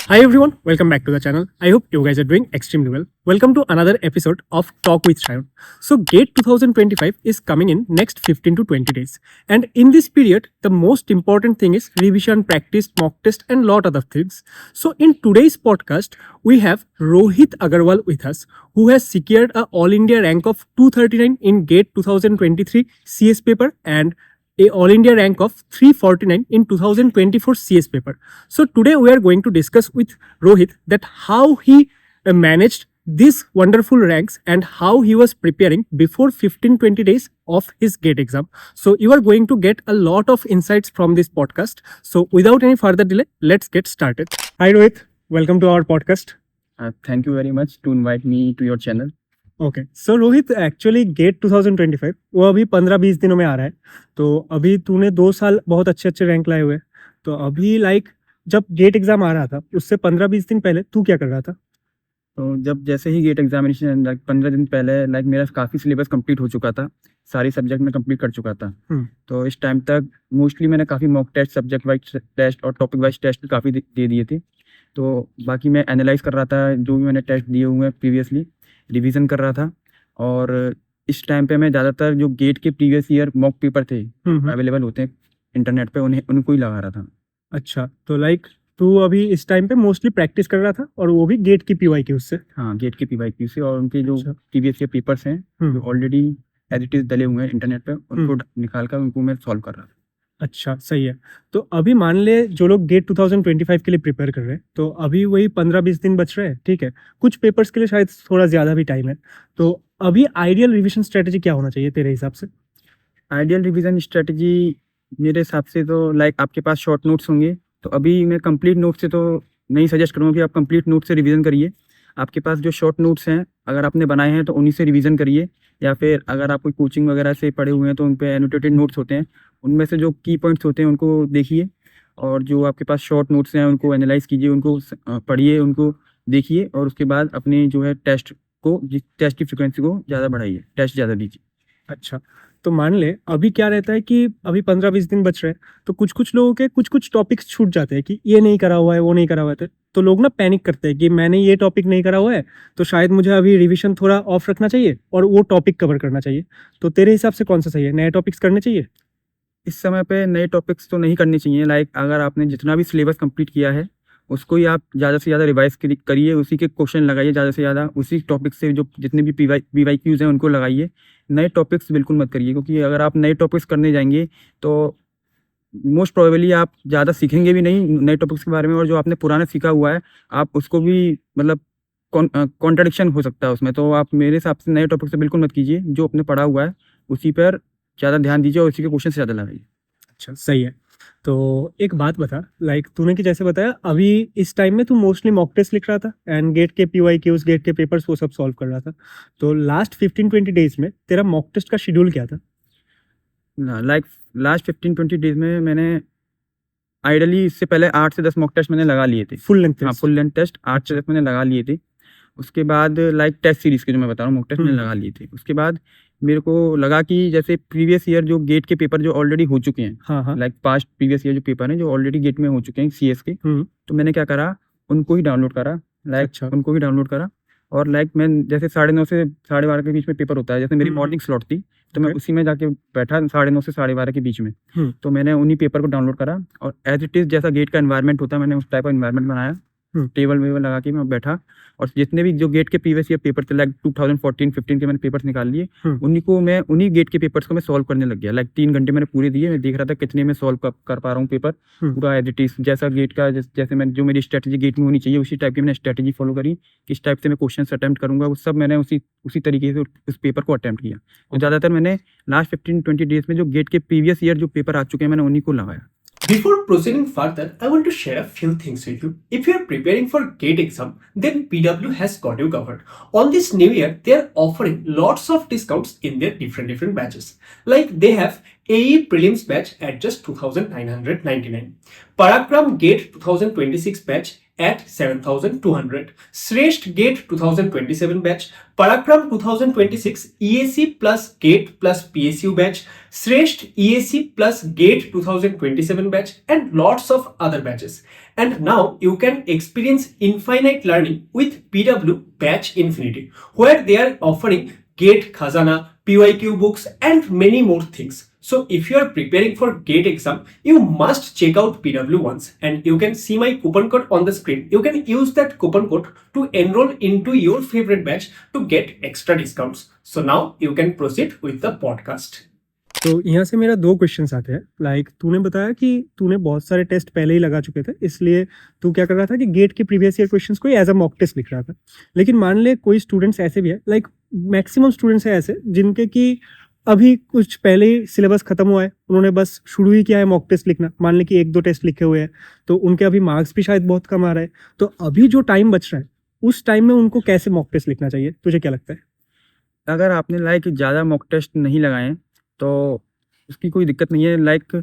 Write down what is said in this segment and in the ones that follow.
Hi everyone, welcome back to the channel. I hope you guys are doing extremely well. Welcome to another episode of Talk with Shayon. So GATE 2025 is coming in next 15 to 20 days. And in this period, the most important thing is revision, practice, mock test and lot other things. So in today's podcast, we have Rohit Agarwal with us, who has secured a All India rank of 239 in GATE 2023 CS paper and a All India rank of 349 in 2024 CS paper. So today we are going to discuss with Rohit that how he managed these wonderful ranks and how he was preparing before 15-20 days of his GATE exam. So you are going to get a lot of insights from this podcast. So without any further delay, let's get started. Hi Rohit, welcome to our podcast. Thank you very much to invite me to your channel. Okay so Rohit actually get 2025 वो अभी 15-20 दिनों में आ रहा है. तो अभी तूने 2 साल बहुत अच्छे अच्छे रैंक लाए हुए. तो अभी लाइक जब गेट एग्जाम आ रहा था उससे 15-20 दिन पहले तू क्या कर रहा था? तो जब जैसे ही गेट एग्जामिनेशन 15 दिन पहले मेरा काफ़ी सिलेबस कंप्लीट हो चुका था, सारे सब्जेक्ट में कंप्लीट कर चुका था. तो इस टाइम तक मोस्टली मैंने काफ़ी mock test, subject wise test और टॉपिक वाइज टेस्ट काफ़ी दे दिए थे. तो बाकी मैं एनालाइज कर रहा था जो भी मैंने टेस्ट दिए हुए हैं प्रीवियसली, रिवीजन कर रहा था. और इस टाइम पे मैं ज़्यादातर जो गेट के प्रीवियस ईयर मॉक पेपर थे अवेलेबल होते हैं इंटरनेट पे, उनको ही लगा रहा था. अच्छा, तो लाइक तू अभी इस टाइम पे मोस्टली प्रैक्टिस कर रहा था और वो भी गेट की पीवाई की उससे? हाँ, गेट के PYQ से और उनके जो प्रीवियस ईयर पेपर्स हैं जो ऑलरेडी एज इट इज़ डले हुए हैं इंटरनेट पे, उनको निकाल कर उनको मैं सॉल्व कर रहा था. अच्छा, सही है. तो अभी मान ले जो लोग गेट 2025 के लिए प्रिपेयर कर रहे हैं, तो अभी वही 15-20 दिन बच रहे हैं, ठीक है. कुछ पेपर्स के लिए शायद थोड़ा ज़्यादा भी टाइम है. तो अभी आइडियल रिविजन स्ट्रेटेजी क्या होना चाहिए तेरे हिसाब से? आइडियल रिवीजन स्ट्रेटजी मेरे हिसाब से तो लाइक आपके पास शॉर्ट नोट्स होंगे. तो अभी मैं कंप्लीट नोट से तो नहीं सजेस्ट करूँगा कि आप कंप्लीट नोट से रिवीजन करिए. आपके पास जो शॉर्ट नोट्स हैं अगर आपने बनाए हैं तो उन्हीं से रिवीजन करिए, या फिर अगर आप कोई कोचिंग वगैरह से पढ़े हुए हैं तो उन पे एनोटेटेड नोट्स होते हैं, उनमें से जो की पॉइंट्स होते हैं उनको देखिए. और जो आपके पास शॉर्ट नोट्स हैं उनको एनालाइज कीजिए, उनको पढ़िए, उनको देखिए और उसके बाद अपने जो है टेस्ट की फ्रिक्वेंसी को ज़्यादा बढ़ाइए, टेस्ट ज़्यादा दीजिए. अच्छा, तो मान ले अभी क्या रहता है कि अभी 15-20 दिन बच रहे हैं, तो कुछ लोगों के कुछ टॉपिक्स छूट जाते हैं कि ये नहीं करा हुआ है, वो नहीं करा हुआ है. तो लोग ना पैनिक करते हैं कि मैंने ये टॉपिक नहीं करा हुआ है, तो शायद मुझे अभी रिवीजन थोड़ा ऑफ रखना चाहिए और वो टॉपिक कवर करना चाहिए. तो तेरे हिसाब से कौन सा सही है? नए टॉपिक्स करने चाहिए? इस समय पे नए टॉपिक्स तो नहीं करने चाहिए. लाइक अगर आपने जितना भी सिलेबस कंप्लीट किया है उसको ही आप ज़्यादा से ज़्यादा रिवाइज करिए, उसी के क्वेश्चन लगाइए ज़्यादा से ज़्यादा, उसी टॉपिक से जो जितने भी PYQs हैं उनको लगाइए. नए टॉपिक्स बिल्कुल मत करिए, क्योंकि अगर आप नए टॉपिक्स करने जाएंगे तो मोस्ट प्रोबेबली आप ज़्यादा सीखेंगे भी नहीं नए टॉपिक्स के बारे में, और जो आपने पुराना सीखा हुआ है आप उसको भी मतलब कॉन्ट्रडिक्शन हो सकता है उसमें. तो आप मेरे हिसाब से नए टॉपिक से बिल्कुल मत कीजिए, जो आपने पढ़ा हुआ है उसी पर ज़्यादा ध्यान दीजिए और उसी के क्वेश्चन से ज़्यादा लगाइए. अच्छा, सही है. तो एक बात बता, लाइक तूने कि जैसे बताया अभी इस टाइम में तू मोस्टली मॉक टेस्ट लिख रहा था एंड गेट के PYQs, गेट के पेपर्स वो सब सॉल्व कर रहा था. तो लास्ट 15-20 डेज में तेरा मॉक टेस्ट का शेड्यूल क्या था? लाइक लास्ट 15-20 डेज में मैंने आइडली इससे पहले 8 से 10 मॉक टेस्ट मैंने लगा लिए थे. Full length? हाँ, फुल लेंथ टेस्ट 8 से 10 मैंने लगा लिए थे. उसके बाद लाइक टेस्ट सीरीज के जो मैं बता रहा हूँ मॉक टेस्ट मैंने लगा लिए थे. उसके बाद मेरे को लगा कि जैसे प्रीवियस ईयर जो गेट के पेपर जो ऑलरेडी हो चुके हैं, हाँ. लाइक पास्ट प्रीवियस ईयर जो पेपर हैं जो ऑलरेडी गेट में हो चुके हैं CS के, तो मैंने क्या करा, उनको ही डाउनलोड करा. लाइक अच्छा. उनको ही डाउनलोड करा और लाइक मैं जैसे 9:30 से 12:30 के बीच में पेपर होता है, जैसे मेरी मॉर्निंग स्लॉट थी तो मैं उसी में जाके बैठा 9:30 से 12:30 के बीच में. तो मैंने उन्हीं पेपर को डाउनलोड करा और एज इट इज़ जैसा गेट का एनवायरनमेंट होता है मैंने उस टाइप का एनवायरनमेंट बनाया. टेबल वेबल लगा के मैं बैठा और जितने भी जो गेट के प्रीवियस ईयर पेपर थे लाइक 2014-15 के मैंने पेपर्स निकाल लिए, उन्हीं गेट के पेपर्स को मैं सॉल्व करने लग गया. लाइक 3 घंटे मैंने पूरे दिए, मैं देख रहा था कितने में सॉल्व कर पा रहा हूँ पेपर पूरा एज इट इज जैसा गेट का, जैसे मैं जो मेरी स्ट्रेटजी गेट में होनी चाहिए उसी टाइप की मैंने स्ट्रेटजी फॉलो करी. किस टाइप से मैं क्वेश्चन अटैम्प्ट करूंगा वो सब मैंने उसी तरीके से उस पेपर को अटैम्प्ट किया. तो ज़्यादातर मैंने लास्ट 15-20 डेज में जो गेट के प्रीवियस ईयर जो पेपर आ चुके हैं मैंने उन्हीं को लगाया. Before proceeding further, I want to share a few things with you. If you are preparing for GATE exam, then PW has got you covered. On this new year, they are offering lots of discounts in their different batches. Like they have AE Prelims batch at just 2,999, Paragram GATE 2026 batch at 7,200. Shresth GATE 2027 batch, Parakram 2026 EAC plus GATE plus PSU batch, Shresth EAC plus GATE 2027 batch, and lots of other batches. And now you can experience infinite learning with PW Batch Infinity, where they are offering GATE Khazana, PYQ books, and many more things. So if you are preparing for GATE exam, you must check out PW once, and you can see my coupon code on the screen. You can use that coupon code to enroll into your favorite batch to get extra discounts. So now you can proceed with the podcast. तो यहाँ से मेरा 2 questions आते हैं। Like तूने बताया कि तूने बहुत सारे टेस्ट पहले ही लगा चुके थे, इसलिए तू क्या कर रहा था कि गेट के प्रीवियस ईयर क्वेश्चंस को एज अ मॉक टेस्ट लिख रहा था। लेकिन मान ले कोई स्टूडेंट्स ऐसे भी है, लाइक मैक्सिमम स्टूडेंट्स है ऐसे जिनके कि अभी कुछ पहले ही सिलेबस खत्म हुआ है, उन्होंने बस शुरू ही किया है मॉक टेस्ट लिखना। मान ले कि 1-2 टेस्ट लिखे हुए हैं, तो उनके अभी मार्क्स भी शायद बहुत कम आ रहा है। तो अभी जो टाइम बच रहा है, उस टाइम में उनको कैसे मॉक टेस्ट लिखना चाहिए, तुझे क्या लगता है? अगर आपने लाइक ज़्यादा मॉक टेस्ट नहीं लगाए हैं, तो उसकी कोई दिक्कत नहीं है। लाइक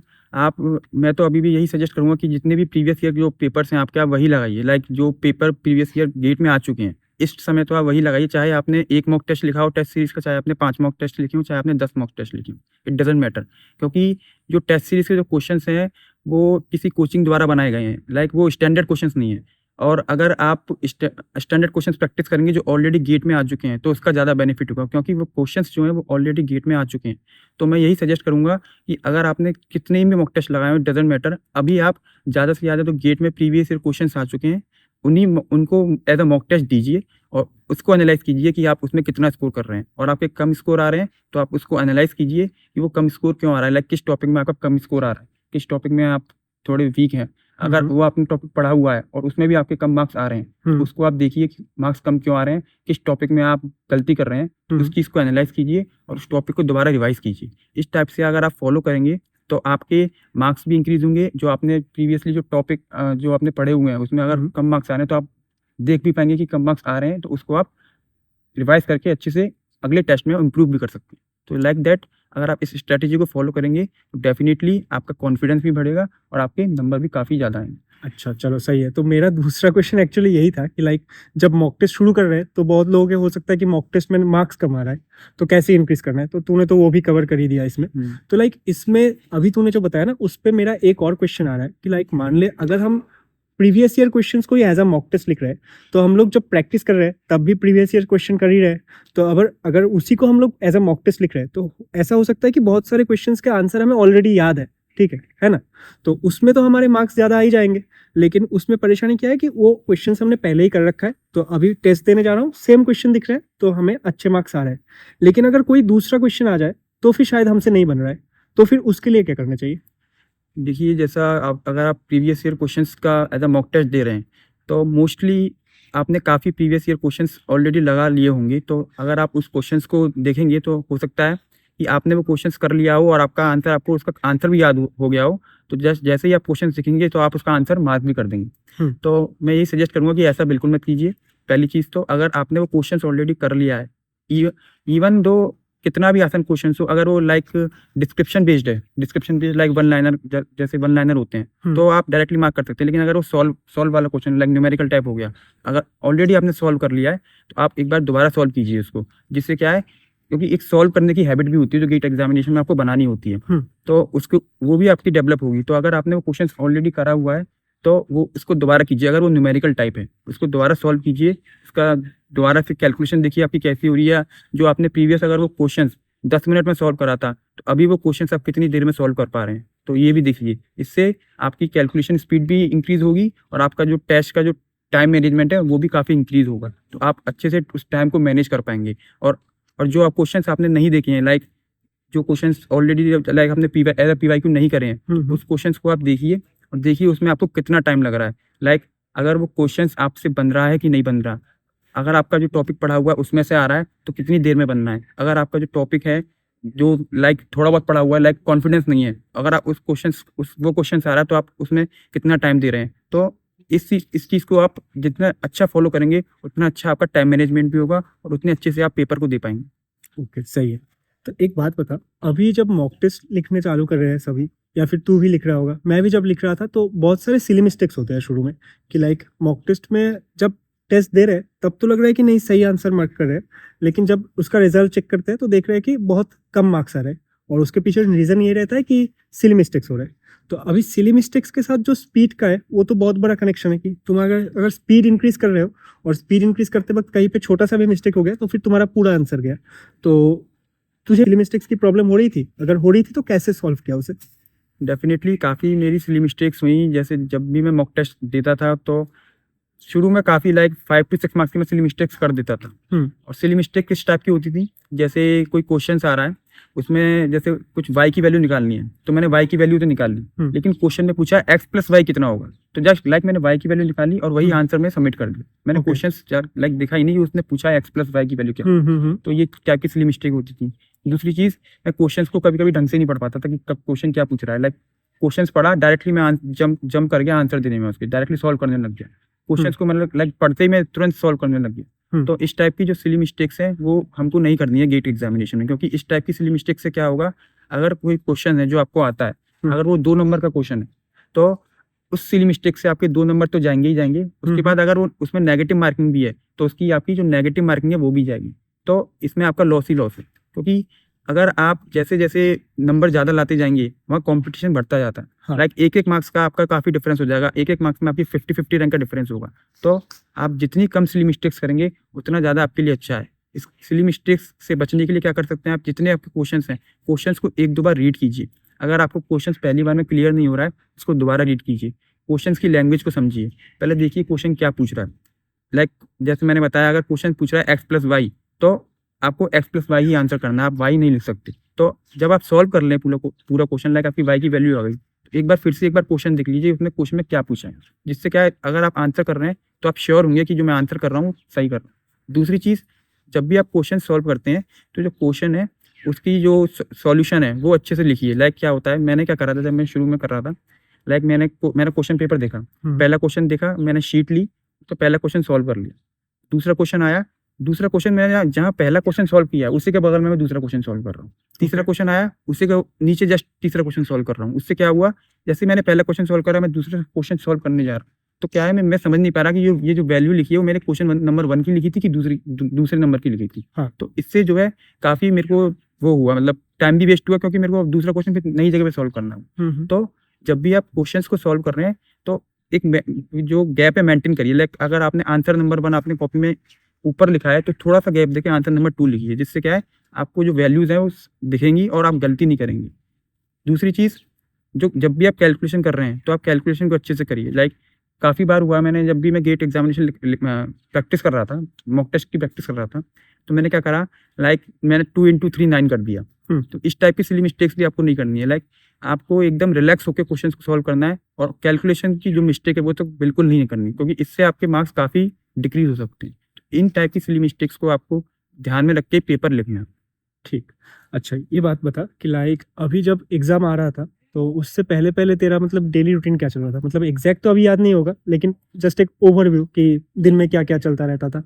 मैं तो अभी भी यही सजेस्ट करूँगा कि जितने भी प्रीवियस ईयर जो पेपर्स हैं आपके, आप वही लगाइए। लाइक जो पेपर प्रीवियस ईयर गेट में आ चुके हैं इस समय, तो आप वही लगाइए। चाहे आपने 1 मॉक टेस्ट लिखा हो टेस्ट सीरीज़ का, चाहे आपने 5 मॉक टेस्ट लिखे हो, चाहे आपने 10 मॉक टेस्ट लिखे हो, इट डजेंट मैटर। क्योंकि जो टेस्ट सीरीज़ के जो क्वेश्चंस हैं वो किसी कोचिंग द्वारा बनाए गए हैं। लाइक वो स्टैंडर्ड क्वेश्चंस नहीं है। और अगर आप स्टैंडर्ड क्वेश्चंस प्रैक्टिस करेंगे जो ऑलरेडी गेट में आ चुके हैं, तो उसका ज़्यादा बेनिफिट होगा, क्योंकि वो क्वेश्चंस जो हैं वो ऑलरेडी गेट में आ चुके हैं। तो मैं यही सजेस्ट करूँगा कि अगर आपने कितने भी मॉक टेस्ट लगाए हो, इट डजेंट मैटर। अभी आप ज़्यादा से ज़्यादा तो गेट में प्रीवियस ईयर क्वेश्चंस आ चुके हैं, उनको एज अ मॉक टेस्ट दीजिए और उसको एनालाइज कीजिए कि आप उसमें कितना स्कोर कर रहे हैं। और आपके कम स्कोर आ रहे हैं तो आप उसको एनालाइज कीजिए कि वो कम स्कोर क्यों आ रहा है। लाइक किस टॉपिक में आपका कम स्कोर आ रहा है, किस टॉपिक में आप थोड़े वीक हैं। अगर वो आपने टॉपिक पढ़ा हुआ है और उसमें भी आपके कम मार्क्स आ रहे हैं, तो उसको आप देखिए कि मार्क्स कम क्यों आ रहे हैं, किस टॉपिक में आप गलती कर रहे हैं, तो उस चीज़ को एनालाइज कीजिए और उस टॉपिक को दोबारा रिवाइज कीजिए। इस टाइप से अगर आप फॉलो करेंगे तो आपके मार्क्स भी इंक्रीज होंगे। जो आपने प्रीवियसली जो टॉपिक जो आपने पढ़े हुए हैं उसमें अगर कम मार्क्स आ रहे हैं, तो आप देख भी पाएंगे कि कम मार्क्स आ रहे हैं, तो उसको आप रिवाइज करके अच्छे से अगले टेस्ट में इम्प्रूव भी कर सकते हैं। तो लाइक दैट अगर आप इस स्ट्रैटेजी को फॉलो करेंगे तो डेफिनेटली आपका कॉन्फिडेंस भी बढ़ेगा और आपके नंबर भी काफ़ी ज़्यादा आएंगे। अच्छा, चलो सही है। तो मेरा दूसरा क्वेश्चन एक्चुअली यही था कि लाइक जब मॉक टेस्ट शुरू कर रहे हैं तो बहुत लोगों के हो सकता है कि मॉक टेस्ट में मार्क्स कम आ रहा है, तो कैसे इंक्रीज करना है, तो तूने तो वो भी कवर कर ही दिया इसमें। तो लाइक इसमें अभी तूने जो बताया ना, उस पर मेरा एक और क्वेश्चन आ रहा है कि लाइक मान ले अगर हम प्रीवियस ईयर क्वेश्चंस को ही एज अ मॉक टेस्ट लिख रहे हैं, तो हम लोग जब प्रैक्टिस कर रहे हैं तब भी प्रीवियस ईयर क्वेश्चन कर ही रहे हैं, तो अगर उसी को हम लोग एज अ मॉक टेस्ट लिख रहे हैं, तो ऐसा हो सकता है कि बहुत सारे क्वेश्चंस के आंसर हमें ऑलरेडी याद है, ठीक है ना? तो उसमें तो हमारे मार्क्स ज़्यादा आ ही जाएंगे। लेकिन उसमें परेशानी क्या है कि वो क्वेश्चन हमने पहले ही कर रखा है, तो अभी टेस्ट देने जा रहा हूँ, सेम क्वेश्चन दिख रहा है, तो हमें अच्छे मार्क्स आ रहे हैं। लेकिन अगर कोई दूसरा क्वेश्चन आ जाए तो फिर शायद हमसे नहीं बन रहा है, तो फिर उसके लिए क्या करना चाहिए? देखिए, जैसा अगर आप प्रीवियस ईयर क्वेश्चंस का एज अ मॉक टेस्ट दे रहे हैं, तो मोस्टली आपने काफ़ी प्रीवियस ईयर क्वेश्चंस ऑलरेडी लगा लिए होंगे। तो अगर आप उस क्वेश्चंस को देखेंगे तो हो सकता है कि आपने वो क्वेश्चंस कर लिया हो और आपको उसका आंसर भी याद हो गया हो। तो जैसे ही आप क्वेश्चन सीखेंगे तो आप उसका आंसर मार्क भी कर देंगे। तो मैं यही सजेस्ट करूँगा कि ऐसा बिल्कुल मत कीजिए। पहली चीज़ तो अगर आपने वो क्वेश्चंस ऑलरेडी कर लिया है, इवन दो कितना भी आसान क्वेश्चन हो, अगर वो लाइक डिस्क्रिप्शन बेस्ड है, description based like one liner, जैसे वन लाइनर होते हैं, तो आप डायरेक्टली मार्क कर सकते हैं। लेकिन अगर वो सॉल्व वाला क्वेश्चन लाइक न्यूमेरिकल टाइप हो गया, अगर ऑलरेडी आपने सॉल्व कर लिया है, तो आप एक बार दोबारा सॉल्व कीजिए उसको। जिससे क्या है, क्योंकि एक सॉल्व करने की हैबिट भी होती है जो गेट एग्जामिनेशन में आपको बनानी होती है, तो उसको वो भी आपकी डेवलप होगी। तो अगर आपने वो क्वेश्चन ऑलरेडी करा हुआ है तो वो इसको दोबारा कीजिए। अगर वो न्यूमेरिकल टाइप है उसको दोबारा सॉल्व कीजिए, उसका दोबारा फिर कैलकुलेशन देखिए आपकी कैसी हो रही है। जो आपने प्रीवियस अगर वो क्वेश्चन 10 मिनट में सॉल्व करा था, तो अभी वो क्वेश्चन आप कितनी देर में सॉल्व कर पा रहे हैं, तो ये भी देखिए। इससे आपकी कैलकुलेशन स्पीड भी इंक्रीज होगी और आपका जो टेस्ट का जो टाइम मैनेजमेंट है वो भी काफ़ी इंक्रीज होगा। तो आप अच्छे से उस टाइम को मैनेज कर पाएंगे। और जो आप क्वेश्चन आपने नहीं देखे हैं, लाइक जो क्वेश्चन ऑलरेडी लाइक आपने एज अ PYQ नहीं करे हैं, उस क्वेश्चन को आप देखिए और देखिए उसमें आपको कितना टाइम लग रहा है। लाइक अगर वो क्वेश्चन आपसे बन रहा है कि नहीं बन रहा, अगर आपका जो टॉपिक पढ़ा हुआ है उसमें से आ रहा है तो कितनी देर में बनना है। अगर आपका जो टॉपिक है जो लाइक थोड़ा बहुत पढ़ा हुआ है, लाइक कॉन्फिडेंस नहीं है, अगर आप वो क्वेश्चन आ रहा है तो आप उसमें कितना टाइम दे रहे हैं। तो इस चीज़ को आप जितना अच्छा फॉलो करेंगे उतना अच्छा आपका टाइम मैनेजमेंट भी होगा और उतने अच्छे से आप पेपर को दे पाएंगे। ओके, सही है। तो एक बात बता, अभी जब मॉक टेस्ट लिखने चालू कर रहे हैं सभी, या फिर तू भी लिख रहा होगा, मैं भी जब लिख रहा था तो बहुत सारे सिली मिस्टेक्स होते हैं शुरू में कि लाइक मॉक टेस्ट में जब टेस्ट दे रहे हैं तब तो लग रहा है कि नहीं सही आंसर मार्क कर रहे हैं, लेकिन जब उसका रिजल्ट चेक करते हैं तो देख रहे हैं कि बहुत कम मार्क्स आ रहे हैं, और उसके पीछे रीज़न ये रहता है कि सिली मिस्टेक्स हो रहे हैं। तो अभी सिली मिस्टेक्स के साथ जो स्पीड का है वो तो बहुत बड़ा कनेक्शन है कि तुम अगर स्पीड इंक्रीज कर रहे हो और स्पीड इंक्रीज करते वक्त कहीं पे छोटा सा भी मिस्टेक हो गया तो फिर तुम्हारा पूरा आंसर गया। तो तुझे सिली मिस्टेक्स की प्रॉब्लम हो रही थी? अगर हो रही थी तो कैसे सॉल्व किया उसे? डेफिनेटली काफ़ी मेरी सिली मिस्टेक्स हुई। जैसे जब भी मैं मॉक टेस्ट देता था तो शुरू में काफ़ी लाइक 5 to 6 मार्क्स की मैं सिली मिस्टेक्स कर देता था। और सिली मिस्टेक किस टाइप की होती थी, जैसे कोई क्वेश्चन आ रहा है उसमें जैसे कुछ y की वैल्यू निकालनी है तो मैंने y की वैल्यू तो निकाल ली, लेकिन क्वेश्चन में पूछा x प्लस वाई कितना होगा, तो जस्ट लाइक मैंने y की वैल्यू निकाली और वही आंसर में सबमिट कर दिया। मैंने क्वेश्चन लाइक देखा ही नहीं कि उसने पूछा x प्लस वाई की वैल्यू क्या। तो ये टाइप की सिली मिस्टेक होती थी। दूसरी चीज़, मैं क्वेश्चन को कभी कभी ढंग से नहीं पढ़ पाता था कि कब क्वेश्चन क्या पूछ रहा है। लाइक क्वेश्चन पढ़ा, डायरेक्टली मैं जंप कर गया आंसर देने में, उसके डायरेक्टली सॉल्व करने लग गया। क्वेश्चंस को मतलब लाइक पढ़ते ही मैं तुरंत सॉल्व करने लग गया। तो इस टाइप की जो सिली मिस्टेक्स हैं वो हमको नहीं करनी है गेट एग्जामिनेशन में, क्योंकि इस टाइप की सिली मिस्टेक से क्या होगा, अगर कोई क्वेश्चन है जो आपको आता है, अगर वो 2 नंबर का क्वेश्चन है तो उस सिली मिस्टेक से आपके 2 नंबर तो जाएंगे ही जाएंगे। उसके बाद अगर वो उसमें नेगेटिव मार्किंग भी है तो उसकी आपकी जो नेगेटिव मार्किंग है वो भी जाएगी। तो इसमें आपका लॉस ही लॉस है, क्योंकि अगर आप जैसे जैसे नंबर ज़्यादा लाते जाएंगे वहाँ कंपटीशन बढ़ता जाता है। हाँ। लाइक एक मार्क्स का आपका काफ़ी डिफरेंस हो जाएगा, एक मार्क्स में आपकी 50-50 रैंक का डिफरेंस होगा। तो आप जितनी कम सिली मिस्टेक्स करेंगे उतना ज़्यादा आपके लिए अच्छा है। इस सिली मिस्टेक्स से बचने के लिए क्या कर सकते हैं आप, जितने आपके क्वेश्चंस हैं क्वेश्चंस को 1-2 बार रीड कीजिए। अगर आपको क्वेश्चंस पहली बार में क्लियर नहीं हो रहा है उसको दोबारा रीड कीजिए। क्वेश्चंस की लैंग्वेज को समझिए, पहले देखिए क्वेश्चन क्या पूछ रहा है। लाइक जैसे मैंने बताया, अगर क्वेश्चन पूछ रहा है एक्स प्लस वाई तो आपको x plus why he answer करना है, आप वाई नहीं लिख सकते। तो जब आप सॉल्व कर लें पूरा क्वेश्चन, लाइक आपकी वाई की वैल्यू आ गई, एक बार फिर से एक बार क्वेश्चन देख लीजिए उसमें क्वेश्चन में क्या पूछा है, जिससे क्या है अगर आप आंसर कर रहे हैं तो आप श्योर होंगे कि जो मैं आंसर कर रहा हूँ सही कर रहा हूँ। दूसरी चीज़, जब भी आप क्वेश्चन सॉल्व करते हैं तो जो क्वेश्चन है उसकी जो सॉल्यूशन है वो अच्छे से लिखिए। लाइक क्या होता है, मैंने क्या करा था जब मैं शुरू में कर रहा था, लाइक मैंने क्वेश्चन पेपर देखा, पहला क्वेश्चन देखा, मैंने शीट ली तो पहला क्वेश्चन सॉल्व कर लिया। दूसरा क्वेश्चन आया, दूसरा क्वेश्चन मैंने जहाँ पहला क्वेश्चन सॉल्व किया उसी के बगल में मैं दूसरा क्वेश्चन सॉल्व कर रहा हूँ। तीसरा क्वेश्चन आया, उसी के नीचे जस्ट तीसरा क्वेश्चन सॉल्व कर रहा हूँ। उससे क्या हुआ, जैसे मैंने पहला क्वेश्चन सॉल्व करा मैं दूसरा क्वेश्चन सॉल्व करने जा रहा हूँ, तो क्या है मैं समझ नहीं पा रहा कि ये जो वैल्यू लिखी है वो मैंने क्वेश्चन नंबर 1 की लिखी थी कि दूसरे नंबर की लिखी थी। हाँ। तो इससे जो है काफ़ी मेरे को वो हुआ, मतलब टाइम भी वेस्ट हुआ, क्योंकि मेरे को दूसरा क्वेश्चन फिर नई जगह पे सॉल्व करना है। तो जब भी आप क्वेश्चंस को सॉल्व कर रहे हैं तो एक जो गैप है मेंटेन करिए। लाइक अगर आपने आंसर नंबर 1 आपने कॉपी में ऊपर लिखा है तो थोड़ा सा गैप देके आंसर नंबर 2 लिखिए, जिससे क्या है आपको जो वैल्यूज है वो दिखेंगी और आप गलती नहीं करेंगे। दूसरी चीज़, जो जब भी आप कैलकुलेशन कर रहे हैं तो आप कैलकुलेशन को अच्छे से करिए। लाइक काफ़ी बार हुआ, मैंने जब भी मैं गेट एग्जामिनेशन प्रैक्टिस कर रहा था, मॉक टेस्ट की प्रैक्टिस कर रहा था, तो मैंने क्या करा, लाइक मैंने 2 into 3 9 कर दिया। तो इस टाइप की सिली मिस्टेक्स भी आपको नहीं करनी है। लाइक आपको एकदम रिलैक्स होकर क्वेश्चन को सॉल्व करना है और कैलकुलेशन की जो मिस्टेक है वो तो बिल्कुल नहीं करनी, क्योंकि इससे आपके मार्क्स काफ़ी डिक्रीज हो सकते हैं। इन टाइप की सिली मिस्टेक्स को आपको ध्यान में रख के पेपर लिखना है। ठीक, अच्छा ये बात बता कि लाइक अभी जब एग्जाम आ रहा था तो उससे पहले पहले तेरा मतलब डेली रूटीन क्या चल रहा था? मतलब एग्जैक्ट तो अभी याद नहीं होगा, लेकिन जस्ट एक ओवरव्यू कि दिन में क्या क्या चलता रहता था।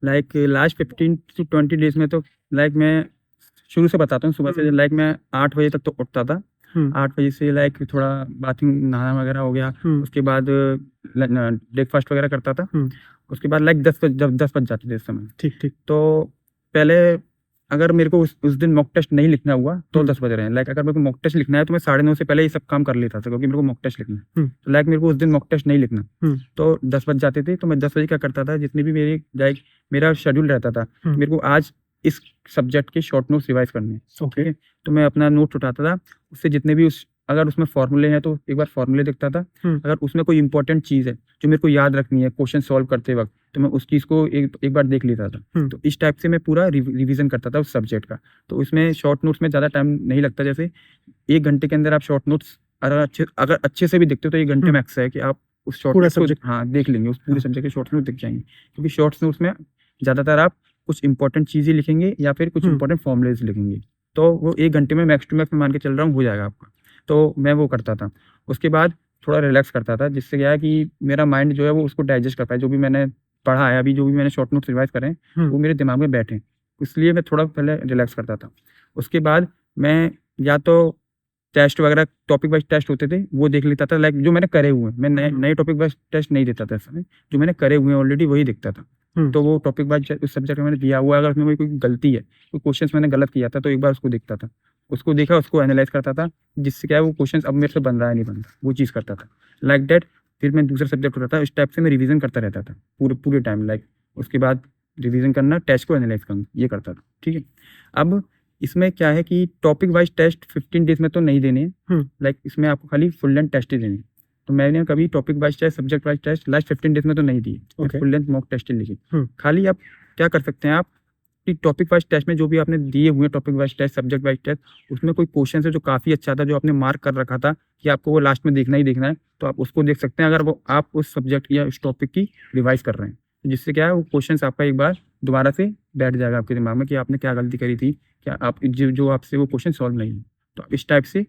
लाइक लास्ट 15 to 20 डेज में तो लाइक मैं शुरू से बताता हूँ। सुबह से लाइक मैं 8 बजे तक तो उठता था। 8 बजे से लाइक थोड़ा बाथिंग नहाना वगैरह हो गया, उसके बाद ब्रेकफास्ट वगैरह करता था। उसके बाद लाइक 10 बज जाते थे इस समय। ठीक ठीक। तो पहले अगर मेरे को उस दिन मॉक टेस्ट नहीं लिखना हुआ तो 10 बज रहे हैं, लाइक अगर मेरे को मॉक टेस्ट लिखना है तो मैं 9:30 से पहले ये सब काम कर लेता था, क्योंकि मेरे को मॉक टेस्ट लिखना है। तो लाइक मेरे को उस दिन मॉक टेस्ट नहीं लिखना तो 10 बज जाते थे। तो मैं 10 बजे क्या करता था, जितने भी मेरे लाइक मेरा शेड्यूल रहता था, मेरे को आज इस सब्जेक्ट के शॉर्ट नोट्स रिवाइज करने हैं। ओके, तो मैं अपना नोट्स उठाता था, उससे जितने भी अगर उसमें फॉर्मूले हैं तो एक बार फॉर्मूले देखता था। अगर उसमें कोई इंपॉर्टेंट चीज़ है जो मेरे को याद रखनी है क्वेश्चन सॉल्व करते वक्त, तो मैं उस चीज़ को एक बार देख लेता था। तो इस टाइप से मैं पूरा रिवीजन करता था उस सब्जेक्ट का। तो इसमें शॉर्ट नोट्स में ज़्यादा टाइम नहीं लगता, जैसे 1 घंटे के अंदर आप शॉर्ट नोट्स अगर अच्छे से भी देखते हो तो 1 घंटे मैक्स है कि आप उस शॉर्ट नोट्स को हाँ देख लेंगे, उस पूरे सब्जेक्ट के शॉर्ट नोट्स दिख जाएंगे। क्योंकि शॉर्ट नोट्स में ज़्यादातर आप कुछ इंपॉर्टेंट चीज़ें लिखेंगे या फिर कुछ इंपॉर्टेंट फॉर्मुलेज लिखेंगे, तो वो 1 घंटे में मैक्स टू मैक्स मान के चल रहा हूँ हो जाएगा आपका। तो मैं वो करता था। उसके बाद थोड़ा रिलैक्स करता था, जिससे क्या है कि मेरा माइंड जो है वो उसको डाइजेस्ट कर पाए, जो भी मैंने पढ़ा है, अभी जो भी मैंने शॉर्ट नोट्स रिवाइज करे हैं वो मेरे दिमाग में बैठे, इसलिए मैं थोड़ा पहले रिलैक्स करता था। उसके बाद मैं या तो टेस्ट वगैरह टॉपिक वाइज टेस्ट होते थे वो देख लेता था, लाइक जो मैंने करे हुए हैं। मैं नए नए टॉपिक वाइज टेस्ट नहीं देता था इस समय, जो मैंने करे हुए हैं ऑलरेडी वही देखता था। तो वो टॉपिक वाइज उस सब्जेक्ट में मैंने दिया हुआ, अगर उसमें कोई गलती है, कोई क्वेश्चन मैंने गलत किया था, तो एक बार उसको देखता था, उसको देखा, उसको एनालाइज करता था, जिससे क्या है वो क्वेश्चन अब मेरे से बन रहा है नहीं बन रहा, वो चीज़ करता था लाइक दैट। फिर मैं दूसरा सब्जेक्ट होता था, इस टाइप से मैं रिवीजन करता रहता था पूरे टाइम, लाइक उसके बाद रिवीजन करना, टेस्ट को एनालाइज करना, ये करता था। ठीक है, अब इसमें क्या है कि टॉपिक वाइज टेस्ट 15 डेज में तो नहीं देने, लाइक इसमें आपको खाली फुल लेंथ टेस्ट ही देने। तो मैंने कभी topic wise test, subject wise test last 15 days में तो नहीं दिए, फुल लेंथ मॉक टेस्ट ही लिखी। खाली आप क्या कर सकते हैं, आप कि टॉपिक वाइज टेस्ट में जो भी आपने दिए हुए topic wise test, subject wise test, उसमें कोई क्वेश्चन है जो काफ़ी अच्छा था, जो आपने मार्क कर रखा था कि आपको वो लास्ट में देखना ही देखना है, तो आप उसको देख सकते हैं, अगर वो आप उस सब्जेक्ट या उस टॉपिक की रिवाइज कर रहे हैं, जिससे क्या है वो क्वेश्चन आपका एक बार दोबारा से बैठ जाएगा आपके दिमाग में कि आपने क्या गलती करी थी, क्या आप जो आपसे वो क्वेश्चन सॉल्व नहीं है। तो आप इस टाइप से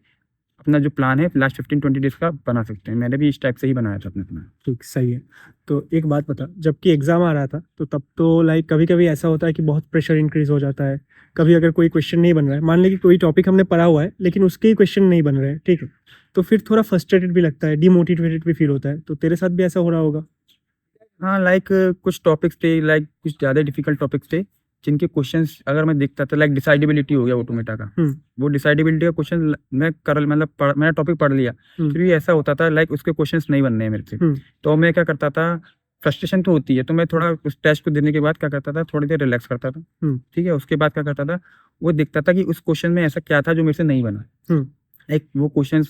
अपना जो प्लान है लास्ट 15-20 डेज का बना सकते हैं। मैंने भी इस टाइप से ही बनाया था अपना प्लान। ठीक, सही है। तो एक बात बता, जबकि एग्जाम आ रहा था तो तब तो लाइक कभी कभी ऐसा होता है कि बहुत प्रेशर इंक्रीज हो जाता है। कभी अगर कोई क्वेश्चन नहीं बन रहा है, मान ले कि कोई टॉपिक हमने पढ़ा हुआ है लेकिन उसके ही क्वेश्चन नहीं बन रहे हैं, ठीक है, तो फिर थोड़ा फ्रस्ट्रेटेड भी लगता है, डिमोटिवेटेड भी फील होता है। तो तेरे साथ भी ऐसा हो रहा होगा? हाँ, लाइक कुछ टॉपिक्स थे, लाइक कुछ ज़्यादा डिफिकल्ट टॉपिक्स थे, जिनके क्वेश्चंस अगर मैं देखता था, लाइक डिसाइडेबिलिटी हो गया ऑटोमेटा का, वो डिसाइडेबिलिटी का क्वेश्चन मैं कर मतलब मैंने टॉपिक पढ़ लिया, फिर भी ऐसा होता था लाइक उसके क्वेश्चंस नहीं बनने हैं मेरे से। तो मैं क्या करता था, फ्रस्ट्रेशन तो होती है, तो मैं थोड़ा उस टेस्ट को देने के बाद क्या करता था, थोड़ी देर रिलैक्स करता था। ठीक है, उसके बाद क्या करता था, वो देखता था कि उस क्वेश्चन में ऐसा क्या था जो मेरे से नहीं बना। लाइक वो क्वेश्चन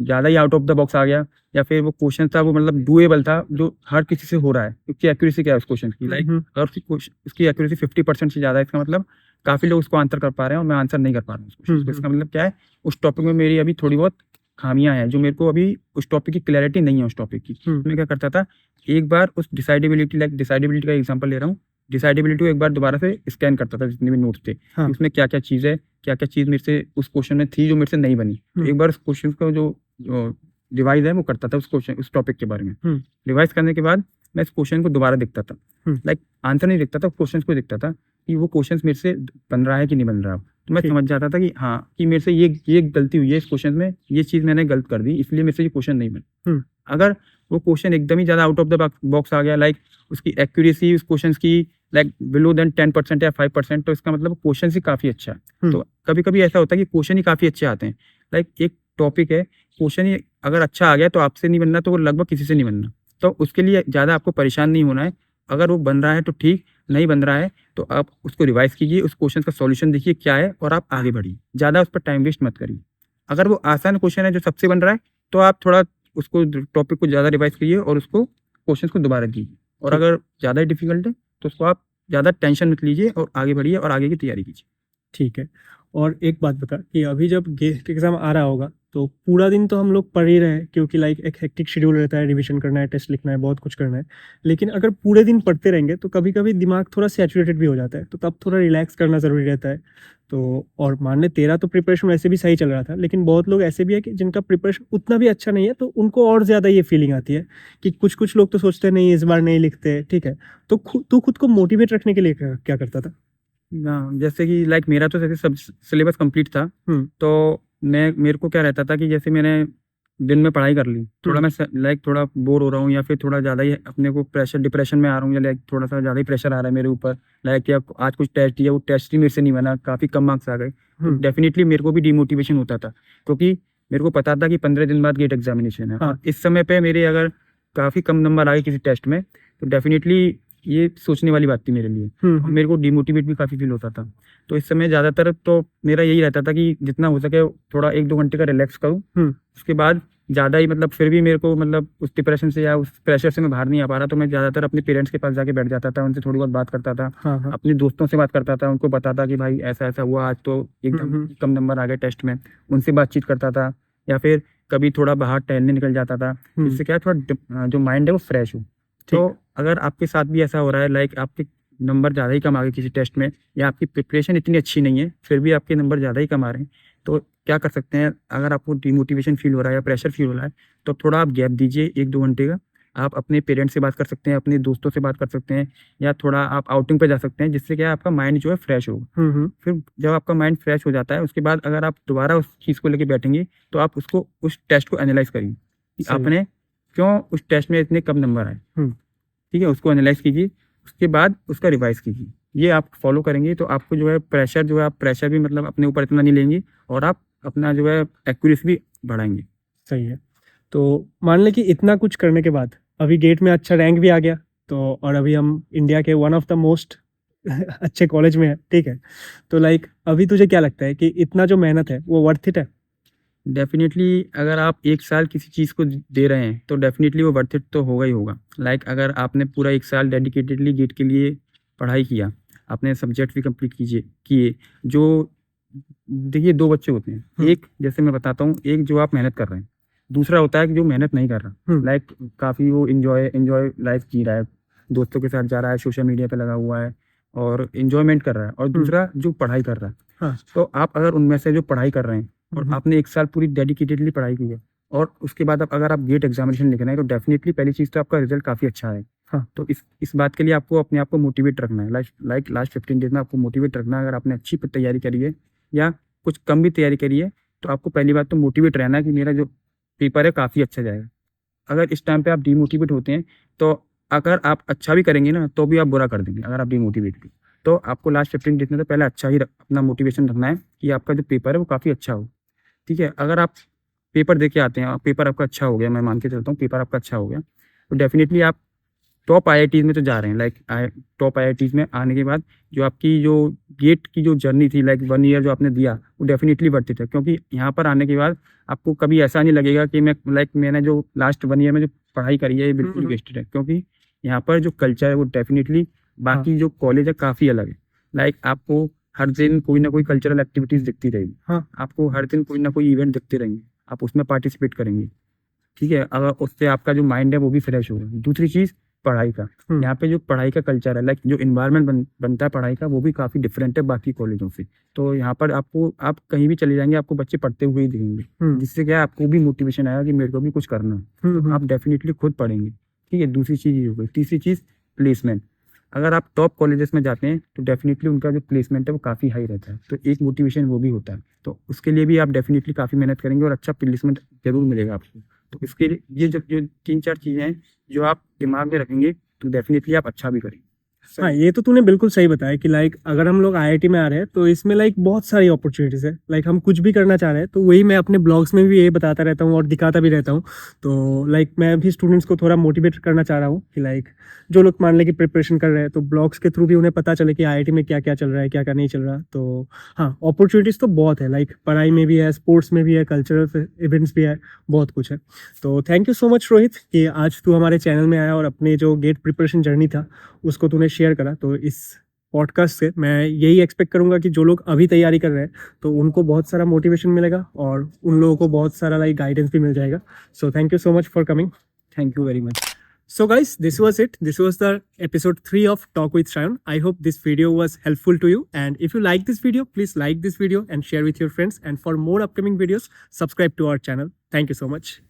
ज़्यादा ही आउट ऑफ द बॉक्स आ गया, या फिर वो क्वेश्चन था वो मतलब डूएबल था, जो हर किसी से हो रहा है, उसकी एक्यूरेसी क्या है उस क्वेश्चन की, लाइक अगर उसकी एक्यूरेसी 50% से ज़्यादा है, इसका मतलब काफ़ी लोग उसको आंसर कर पा रहे हैं और मैं आंसर नहीं कर पा रहा हूँ। इसका मतलब क्या है, उस टॉपिक में मेरी अभी थोड़ी बहुत खामियां हैं, जो मेरे को अभी उस टॉपिक की क्लैरिटी नहीं है उस टॉपिक की। मैं क्या करता था, एक बार उस डिसाइडेबिलिटी, लाइक डिसाइडेबिलिटी का एग्जांपल ले रहा हूँ, डिसाइडेबिलिटी को एक बार दोबारा से स्कैन करता था, जितने भी नोट्स थे, उसमें क्या क्या चीज़ है, क्या क्या चीज़ मेरे से उस क्वेश्चन में थी जो मेरे से नहीं बनी। तो एक बार उस क्वेश्चन को जो रिवाइज है वो करता था, उस क्वेश्चन उस टॉपिक के बारे में। रिवाइज करने के बाद मैं इस क्वेश्चन को दोबारा देखता था, लाइक आंसर नहीं देखता था, क्वेश्चन को देखता था कि वो क्वेश्चन मेरे से बन रहा है कि नहीं बन रहा। तो मैं समझ जाता था कि हाँ, कि मेरे से ये गलती हुई है इस क्वेश्चन में, ये चीज़ मैंने गलत कर दी, इसलिए मेरे से ये क्वेश्चन नहीं बन। अगर वो क्वेश्चन एकदम ही ज़्यादा आउट ऑफ द बॉक्स आ गया, लाइक उसकी एक्यूरेसी उस क्वेश्चन की लाइक बिलो देन 10% या 5%, तो इसका मतलब क्वेश्चन ही काफ़ी अच्छा है। तो कभी कभी ऐसा होता है कि क्वेश्चन ही काफ़ी अच्छे आते हैं, लाइक एक टॉपिक है, क्वेश्चन ही अगर अच्छा आ गया तो आपसे नहीं बनना, तो वो लगभग किसी से नहीं बनना। तो उसके लिए ज़्यादा आपको परेशान नहीं होना है, अगर वो बन रहा है तो ठीक, नहीं बन रहा है तो आप उसको रिवाइज कीजिए, उस क्वेश्चन का सॉल्यूशन देखिए क्या है और आप आगे बढ़िए, ज़्यादा उस पर टाइम वेस्ट मत करिए। अगर वो आसान क्वेश्चन है जो सबसे बन रहा है, तो आप थोड़ा उसको टॉपिक को ज़्यादा रिवाइज कीजिए और उसको क्वेश्चन को दोबारा कीजिए। और अगर ज़्यादा डिफिकल्ट है तो उसको आप ज़्यादा टेंशन मत लीजिए और आगे बढ़िए और आगे की तैयारी कीजिए। ठीक है। और एक बात बता कि अभी जब गेट एग्जाम आ रहा होगा तो पूरा दिन तो हम लोग पढ़ ही रहे हैं, क्योंकि लाइक एक हेक्टिक शेड्यूल रहता है, रिवीजन करना है, टेस्ट लिखना है, बहुत कुछ करना है। लेकिन अगर पूरे दिन पढ़ते रहेंगे तो कभी कभी दिमाग थोड़ा सैचुरेटेड भी हो जाता है, तो तब थोड़ा रिलैक्स करना ज़रूरी रहता है। तो और मान ले तेरा तो प्रिपरेशन वैसे भी सही चल रहा था, लेकिन बहुत लोग ऐसे भी है कि जिनका प्रिपरेशन उतना भी अच्छा नहीं है, तो उनको और ज़्यादा ये फीलिंग आती है कि कुछ लोग तो सोचते नहीं इस बार नहीं लिखते। ठीक है, तो तू खुद को मोटिवेट रखने के लिए क्या करता था? जैसे कि लाइक मेरा तो जैसे सब सिलेबस कंप्लीट था, तो मेरे को क्या रहता था कि जैसे मैंने दिन में पढ़ाई कर ली, थोड़ा मैं लाइक थोड़ा बोर हो रहा हूँ या फिर थोड़ा ज़्यादा ही अपने को प्रेशर, डिप्रेशन में आ रहा हूँ, या लाइक थोड़ा सा ज़्यादा ही प्रेशर आ रहा है मेरे ऊपर, लाइक या आज कुछ टेस्ट दिया, वो टेस्ट ही मेरे से नहीं बना, काफ़ी कम मार्क्स आ गए, तो डेफिनेटली मेरे को भी डिमोटिवेशन होता था, क्योंकि मेरे को पता था कि 15 दिन बाद गेट एग्जामिनेशन है। और इस समय पे मेरे अगर काफ़ी कम नंबर आ गए किसी टेस्ट में, तो डेफिनेटली ये सोचने वाली बात थी मेरे लिए, मेरे को डिमोटिवेट भी काफ़ी फील होता था। तो इस समय ज़्यादातर तो मेरा यही रहता था कि जितना हो सके थोड़ा 1-2 घंटे का रिलैक्स करूँ, उसके बाद ज़्यादा ही मतलब फिर भी मेरे को मतलब उस डिप्रेशन से या उस प्रेशर से मैं बाहर नहीं आ पा रहा, तो मैं ज़्यादातर अपने पेरेंट्स के पास जाके बैठ जाता था, उनसे थोड़ी बहुत बात करता था, अपने दोस्तों से बात करता था, उनको बताता कि भाई ऐसा ऐसा हुआ, आज तो एकदम कम नंबर आ गए टेस्ट में, उनसे बातचीत करता था, या फिर कभी थोड़ा बाहर टहलने निकल जाता था, जिससे क्या थोड़ा जो माइंड है वो फ्रेश हो। तो अगर आपके साथ भी ऐसा हो रहा है, लाइक आपके नंबर ज़्यादा ही कम आ गए किसी टेस्ट में, या आपकी प्रिपरेशन इतनी अच्छी नहीं है फिर भी आपके नंबर ज़्यादा ही कम आ रहे हैं, तो क्या कर सकते हैं, अगर आपको डिमोटिवेशन फील हो रहा है या प्रेशर फील हो रहा है, तो थोड़ा आप गैप दीजिए 1-2 घंटे का, आप अपने पेरेंट्स से बात कर सकते हैं, अपने दोस्तों से बात कर सकते हैं, या थोड़ा आप आउटिंग पे जा सकते हैं, जिससे क्या है आपका माइंड जो है फ्रेश होगा। फिर जब आपका माइंड फ्रेश हो जाता है, उसके बाद अगर आप दोबारा उस चीज़ को लेके बैठेंगे तो आप उसको उस टेस्ट को एनालाइज करिए कि सही। आपने क्यों उस टेस्ट में इतने कम नंबर आए। ठीक है, उसको एनालाइज कीजिए, उसके बाद उसका रिवाइज कीजिए। ये आप फॉलो करेंगे तो आपको जो है प्रेशर जो है, आप प्रेशर भी मतलब अपने ऊपर इतना नहीं लेंगे और आप अपना जो है एक्यूरेसी भी बढ़ाएंगे। सही है। तो मान लें कि इतना कुछ करने के बाद अभी गेट में अच्छा रैंक भी आ गया, तो और अभी हम इंडिया के वन ऑफ द मोस्ट अच्छे कॉलेज में है, ठीक है। तो लाइक अभी तुझे क्या लगता है कि इतना जो मेहनत है वो वर्थ इट है? डेफिनेटली अगर आप 1 साल किसी चीज़ को दे रहे हैं तो डेफिनेटली वो वर्थ इट तो होगा ही होगा। लाइक अगर आपने पूरा 1 साल डेडिकेटेडली गेट के लिए पढ़ाई किया, आपने सब्जेक्ट भी कंप्लीट किए, जो देखिए 2 बच्चे होते हैं। एक जैसे मैं बताता हूँ, एक जो आप मेहनत कर रहे हैं, दूसरा होता है कि जो मेहनत नहीं कर रहा। लाइक काफ़ी वो एन्जॉय लाइफ जी रहा है, दोस्तों के साथ जा रहा है, सोशल मीडिया पे लगा हुआ है और एन्जॉयमेंट कर रहा है, और दूसरा जो पढ़ाई कर रहा है। हाँ। तो आप अगर उनमें से जो पढ़ाई कर रहे हैं और आपने 1 साल पूरी डेडिकेटेडली पढ़ाई की है और उसके बाद अगर आप गेट एग्जामिनेशन लिख रहे हैं तो डेफिनेटली पहली चीज़ तो आपका रिजल्ट काफ़ी अच्छा है। हाँ। तो इस बात के लिए आपको अपने आप को मोटिवेट रखना है। लाइक लास्ट 15 डेज में आपको मोटिवेट रखना है। अगर आपने अच्छी तैयारी करी है या कुछ कम भी तैयारी करी है तो आपको पहली बात तो मोटिवेट रहना है कि मेरा जो पेपर है काफ़ी अच्छा जाएगा। अगर इस टाइम पे आप डिमोटिवेट होते हैं तो अगर आप अच्छा भी करेंगे ना तो भी आप बुरा कर देंगे। अगर आप डिमोटिवेट भी, तो आपको लास्ट 15 डेज में तो पहले अच्छा ही अपना मोटिवेशन रखना है कि आपका जो पेपर है वो काफ़ी अच्छा हो। ठीक है, अगर आप पेपर दे के आते हैं, पेपर आपका अच्छा हो गया, मैं मान के चलता हूँ पेपर आपका अच्छा हो गया, तो डेफिनेटली आप टॉप आईआईटीज़ में तो जा रहे हैं। लाइक टॉप आईआईटीज़ में आने के बाद जो आपकी जो गेट की जो जर्नी थी, लाइक 1 ईयर जो आपने दिया, वो डेफिनेटली वर्थ इट है। क्योंकि यहाँ पर आने के बाद आपको कभी ऐसा नहीं लगेगा कि मैंने जो लास्ट 1 ईयर में जो पढ़ाई करी है ये बिल्कुल वेस्टेड है। क्योंकि यहाँ पर जो कल्चर है वो डेफिनेटली बाकी जो कॉलेज है काफ़ी अलग है। लाइक आपको हर दिन कोई ना कोई कल्चरल एक्टिविटीज़ दिखती रहेगी। हाँ। आपको हर दिन कोई ना कोई इवेंट दिखते रहेंगे, आप उसमें पार्टिसिपेट करेंगे। ठीक है, अगर उससे आपका जो माइंड है वो भी फ्रेश होगा। दूसरी चीज़ पढ़ाई का, यहाँ पे जो पढ़ाई का कल्चर है, लाइक जो इन्वायरमेंट बनता है पढ़ाई का, वो भी काफ़ी डिफरेंट है बाकी कॉलेजों से। तो यहाँ पर आपको, आप कहीं भी चले जाएंगे आपको बच्चे पढ़ते हुए ही दिखेंगे, जिससे क्या है आपको भी मोटिवेशन आएगा कि मेरे को भी कुछ करना है। तो आप डेफिनेटली खुद पढ़ेंगे। ठीक है, दूसरी चीज़ ये हो गई। तीसरी चीज़ प्लेसमेंट। अगर आप टॉप कॉलेजेस में जाते हैं तो डेफिनेटली उनका जो प्लेसमेंट है वो काफ़ी हाई रहता है, तो एक मोटिवेशन वो भी होता है। तो उसके लिए भी आप डेफिनेटली काफ़ी मेहनत करेंगे और अच्छा प्लेसमेंट जरूर मिलेगा आपको। तो इसके लिए ये जो 3-4 चीज़ें हैं जो आप दिमाग में रखेंगे तो डेफिनेटली आप अच्छा भी करेंगे। हाँ, ये तो तूने बिल्कुल सही बताया कि लाइक अगर हम लोग आईआईटी में आ रहे हैं तो इसमें लाइक बहुत सारी अपॉर्चुनिटीज़ है। लाइक हम कुछ भी करना चाह रहे हैं तो वही मैं अपने ब्लॉग्स में भी ये बताता रहता हूँ और दिखाता भी रहता हूँ। तो लाइक मैं भी स्टूडेंट्स को थोड़ा मोटिवेट करना चाह रहा हूँ कि लाइक जो लोग मान लें कि प्रिपरेशन कर रहे हैं तो ब्लॉग्स के थ्रू भी उन्हें पता चले कि आईआईटी में क्या क्या चल रहा है, क्या क्या नहीं चल रहा। तो हाँ, अपॉर्चुनिटीज़ तो बहुत है, लाइक पढ़ाई में भी है, स्पोर्ट्स में भी है, कल्चरल इवेंट्स भी है, बहुत कुछ है। तो thank you so much Rohit कि आज तू हमारे चैनल में आया और अपने जो गेट प्रिपरेशन जर्नी था उसको तूने शेयर करा। तो इस पॉडकास्ट से मैं यही एक्सपेक्ट करूंगा कि जो लोग अभी तैयारी कर रहे हैं तो उनको बहुत सारा मोटिवेशन मिलेगा और उन लोगों को बहुत सारा लाइक गाइडेंस भी मिल जाएगा। So thank you so much for coming. Thank you very much. So guys, this was it. This was the episode 3 of Talk with Shayan. I hope this video was helpful to you. And if you like this video, please like this video and share with your friends. And for more upcoming videos, subscribe to our channel. Thank you so much.